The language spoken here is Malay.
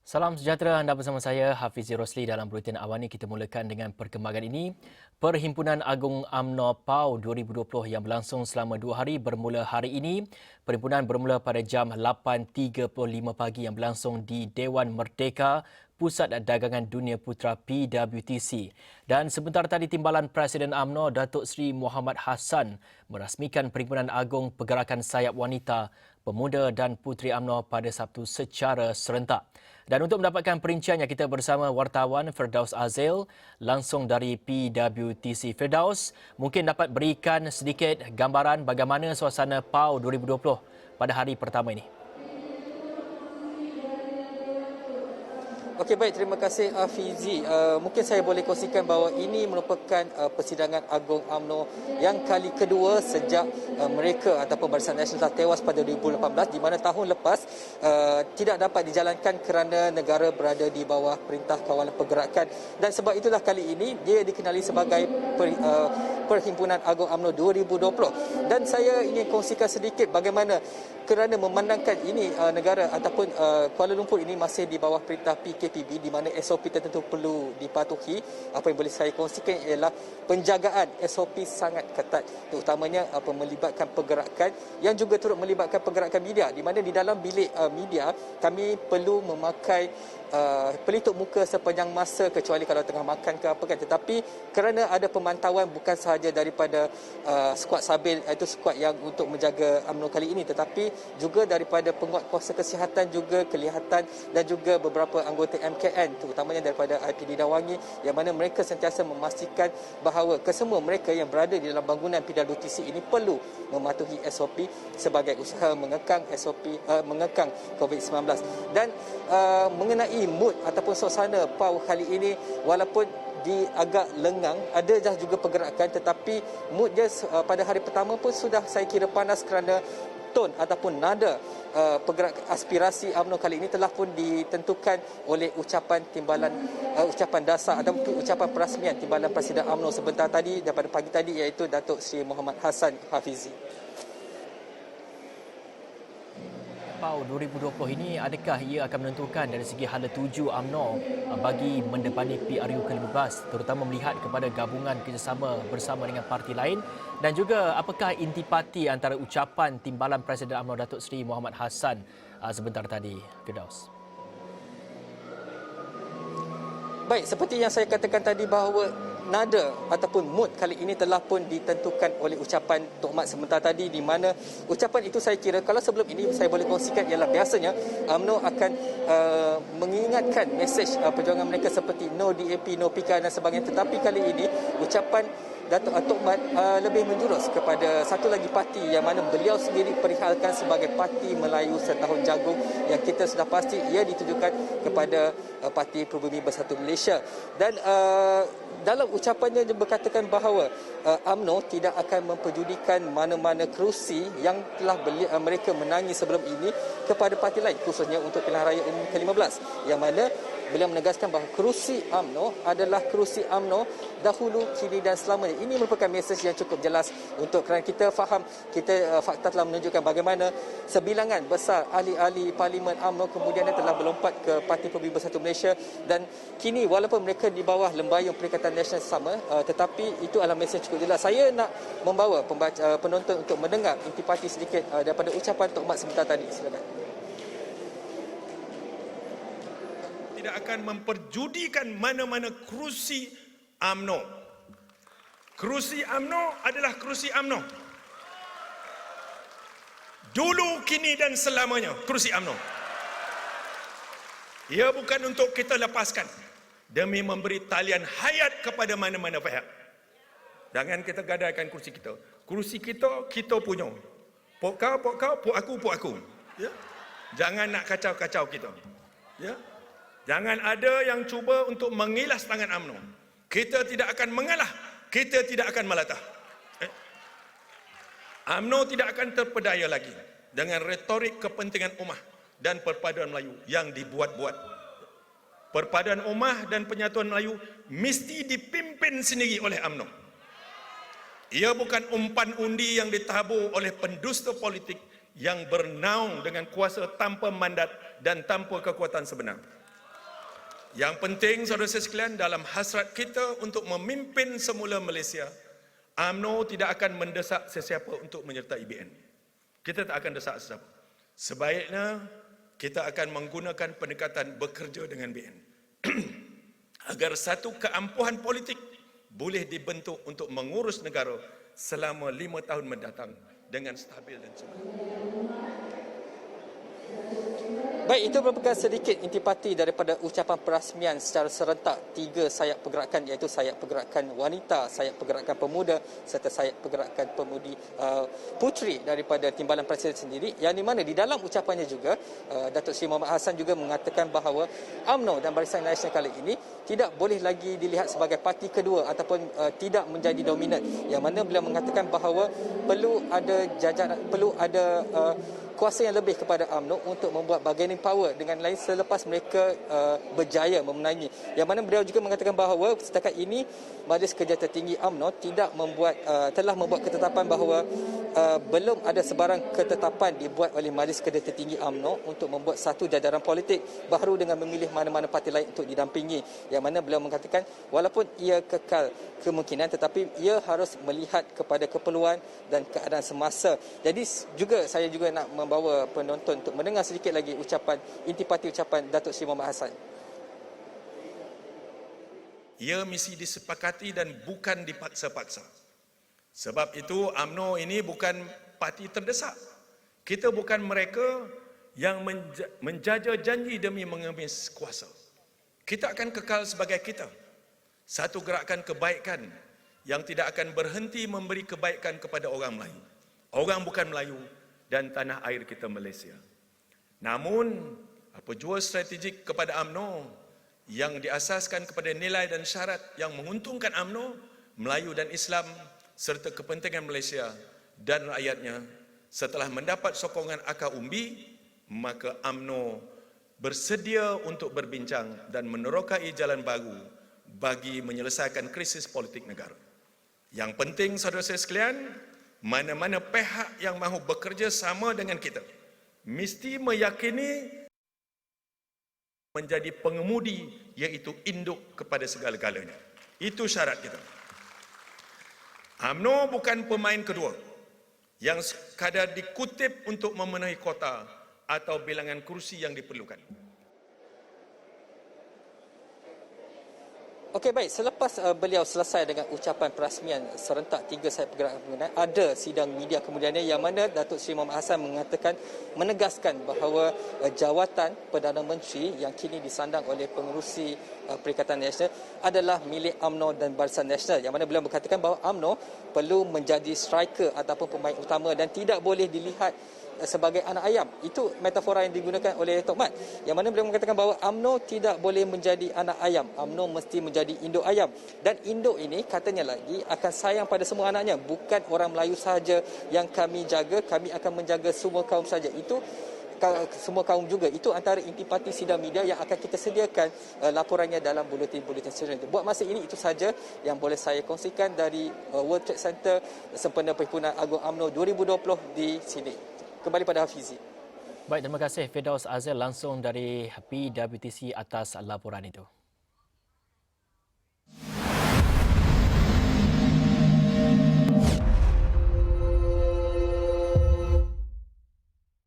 Salam sejahtera, anda bersama saya Hafiz Rosli dalam Buletin Awal ini. Kita mulakan dengan perkembangan ini. Perhimpunan Agung UMNO PAU 2020 yang berlangsung selama 2 hari bermula hari ini. Perhimpunan bermula pada jam 8.35 pagi yang berlangsung di Dewan Merdeka, Pusat Dagangan Dunia Putra PWTC. Dan sebentar tadi Timbalan Presiden UMNO Datuk Seri Muhammad Hassan merasmikan Perhimpunan Agung Pergerakan Sayap Wanita, Pemuda dan Puteri UMNO pada Sabtu secara serentak. Dan untuk mendapatkan perinciannya, kita bersama wartawan Firdaus Azil langsung dari PWTC. Firdaus, mungkin dapat berikan sedikit gambaran bagaimana suasana PAU 2020 pada hari pertama ini. Okey, baik, terima kasih Fizi. Mungkin saya boleh kongsikan bahawa ini merupakan persidangan agung UMNO yang kali kedua sejak mereka ataupun Barisan Nasional tewas pada 2018, di mana tahun lepas tidak dapat dijalankan kerana negara berada di bawah Perintah Kawalan Pergerakan, dan sebab itulah kali ini dia dikenali sebagai Perhimpunan Agung UMNO 2020. Dan saya ingin kongsikan sedikit bagaimana kerana memandangkan ini negara ataupun Kuala Lumpur ini masih di bawah perintah PKPB, di mana SOP tertentu perlu dipatuhi. Apa yang boleh saya kongsikan ialah penjagaan SOP sangat ketat, terutamanya melibatkan pergerakan yang juga turut melibatkan pergerakan media, di mana di dalam bilik media kami perlu memakai pelitup muka sepanjang masa, kecuali kalau tengah makan ke apa kan. Tetapi kerana ada pemantauan bukan sahaja daripada skuad Sabil, iaitu skuad yang untuk menjaga UMNO kali ini, tetapi juga daripada penguatkuasa kesihatan juga kelihatan, dan juga beberapa anggota MKN, terutamanya daripada IPD Dawangi, yang mana mereka sentiasa memastikan bahawa kesemua mereka yang berada di dalam bangunan PWTC ini perlu mematuhi SOP sebagai usaha mengekang mengekang COVID-19. Dan mengenai mood ataupun suasana PAU kali ini, walaupun agak lengang, ada juga pergerakan, tetapi moodnya pada hari pertama pun sudah saya kira panas kerana ton ataupun nada pergerakan aspirasi UMNO kali ini telah pun ditentukan oleh ucapan timbalan ucapan dasar ataupun ucapan perasmian timbalan Presiden UMNO sebentar tadi, daripada pagi tadi, iaitu Datuk Seri Muhammad Hassan Hafizi. PAU 2020 ini, adakah ia akan menentukan dari segi hala tuju UMNO bagi mendepani PRU ke-15, terutama melihat kepada gabungan kerjasama bersama dengan parti lain, dan juga apakah intipati antara ucapan Timbalan Presiden UMNO Datuk Seri Muhammad Hassan sebentar tadi, Firdaus? Baik, seperti yang saya katakan tadi bahawa nada ataupun mood kali ini telah pun ditentukan oleh ucapan Tok Mat sebentar tadi, di mana ucapan itu saya kira kalau sebelum ini saya boleh kongsikan ialah biasanya UMNO akan mengingatkan mesej perjuangan mereka seperti no DAP, no PK dan sebagainya, tetapi kali ini ucapan Datuk Tok Mat lebih menjurus kepada satu lagi parti yang mana beliau sendiri perihalkan sebagai Parti Melayu Setahun Jagung, yang kita sudah pasti ia ditujukan kepada Parti Pribumi Bersatu Malaysia. Dan dalam ucapannya dia berkatakan bahawa UMNO tidak akan memperjudikan mana-mana kerusi yang telah mereka menangi sebelum ini kepada parti lain, khususnya untuk pilihan raya umum ke-15, yang mana beliau menegaskan bahawa kerusi UMNO adalah kerusi UMNO dahulu, kini dan selamanya. Ini merupakan mesej yang cukup jelas untuk kerana kita faham, fakta telah menunjukkan bagaimana sebilangan besar ahli-ahli parlimen UMNO kemudian telah berlompat ke Parti Pribumi Bersatu Malaysia, dan kini walaupun mereka di bawah lembayung Perikatan Nasional sama, tetapi itu adalah mesej cukup jelas. Saya nak membawa penonton untuk mendengar intipati sedikit daripada ucapan Tok Mat sebentar tadi. Silakan. Tidak akan memperjudikan mana-mana kerusi UMNO. Kerusi UMNO adalah kerusi UMNO. Dulu, kini dan selamanya kerusi UMNO. Ia bukan untuk kita lepaskan demi memberi talian hayat kepada mana-mana pihak. Jangan kita gadaikan kerusi kita. Kerusi kita, kita punya. Pok kau, pok aku. Ya? Jangan nak kacau-kacau kita. Ya? Jangan ada yang cuba untuk mengilas tangan UMNO. Kita tidak akan mengalah. Kita tidak akan melatah. UMNO tidak akan terpedaya lagi dengan retorik kepentingan ummah dan perpaduan Melayu yang dibuat-buat. Perpaduan ummah dan penyatuan Melayu mesti dipimpin sendiri oleh UMNO. Ia bukan umpan undi yang ditabur oleh pendusta politik yang bernaung dengan kuasa tanpa mandat dan tanpa kekuatan sebenar. Yang penting, saudara-saudara sekalian, dalam hasrat kita untuk memimpin semula Malaysia, UMNO tidak akan mendesak sesiapa untuk menyertai BN. Kita tak akan desak sesiapa. Sebaiknya, kita akan menggunakan pendekatan bekerja dengan BN. Agar satu keampuhan politik boleh dibentuk untuk mengurus negara selama 5 tahun mendatang dengan stabil dan subur. Baik, itu merupakan sedikit intipati daripada ucapan perasmian secara serentak 3 sayap pergerakan, iaitu sayap pergerakan wanita, sayap pergerakan pemuda serta sayap pergerakan pemudi puteri daripada Timbalan Presiden sendiri, yang di mana di dalam ucapannya juga Datuk Seri Mohamad Hassan juga mengatakan bahawa UMNO dan Barisan Nasional kali ini tidak boleh lagi dilihat sebagai parti kedua ataupun tidak menjadi dominan, yang mana beliau mengatakan bahawa perlu ada kuasa yang lebih kepada UMNO untuk membuat bargaining power dengan lain selepas mereka berjaya memenangi. Yang mana beliau juga mengatakan bahawa setakat ini Majlis Kerja Tertinggi UMNO telah membuat ketetapan bahawa belum ada sebarang ketetapan dibuat oleh Majlis Kerja Tertinggi UMNO untuk membuat satu jajaran politik baru dengan memilih mana-mana parti lain untuk didampingi. Yang mana beliau mengatakan walaupun ia kekal kemungkinan, tetapi ia harus melihat kepada keperluan dan keadaan semasa. Jadi saya juga nak membawa penonton untuk mendengar sedikit lagi intipati ucapan Datuk Seri Mohamad Hassan. Ia mesti disepakati dan bukan dipaksa-paksa. Sebab itu UMNO ini bukan parti terdesak. Kita bukan mereka yang menjaja janji demi mengemis kuasa. Kita akan kekal sebagai kita. Satu gerakan kebaikan yang tidak akan berhenti memberi kebaikan kepada orang Melayu. Orang bukan Melayu dan tanah air kita Malaysia. Namun, pejuang strategik kepada UMNO yang diasaskan kepada nilai dan syarat yang menguntungkan UMNO, Melayu dan Islam serta kepentingan Malaysia dan rakyatnya, setelah mendapat sokongan akar umbi, maka UMNO bersedia untuk berbincang dan menerokai jalan baru bagi menyelesaikan krisis politik negara. Yang penting, saudara-saudara sekalian, mana-mana pihak yang mahu bekerja sama dengan kita mesti meyakini menjadi pengemudi, iaitu induk kepada segala-galanya. Itu syarat kita. UMNO bukan pemain kedua yang sekadar dikutip untuk memenuhi kota atau bilangan kursi yang diperlukan. Okey, baik, selepas beliau selesai dengan ucapan perasmian serentak 3 sayap pergerakan pengguna, ada sidang media kemudiannya yang mana Datuk Seri Mohamad Hassan menegaskan bahawa jawatan Perdana Menteri yang kini disandang oleh pengerusi Perikatan Nasional adalah milik UMNO dan Barisan Nasional, yang mana beliau mengatakan bahawa UMNO perlu menjadi striker ataupun pemain utama dan tidak boleh dilihat sebagai anak ayam. Itu metafora yang digunakan oleh Tok Mat, yang mana beliau mengatakan bahawa UMNO tidak boleh menjadi anak ayam, UMNO mesti menjadi induk ayam, dan induk ini katanya lagi akan sayang pada semua anaknya, bukan orang Melayu sahaja yang kami jaga, kami akan menjaga semua kaum saja. Itu semua kaum juga. Itu antara intipati sidang media yang akan kita sediakan laporannya dalam buletin-buletin seterusnya. Buat masa ini itu saja yang boleh saya kongsikan dari World Trade Center sempena Perhimpunan Agung UMNO 2020 di sini. Kembali pada Hafizi. Baik, terima kasih Firdaus Azel langsung dari PWTC atas laporan itu.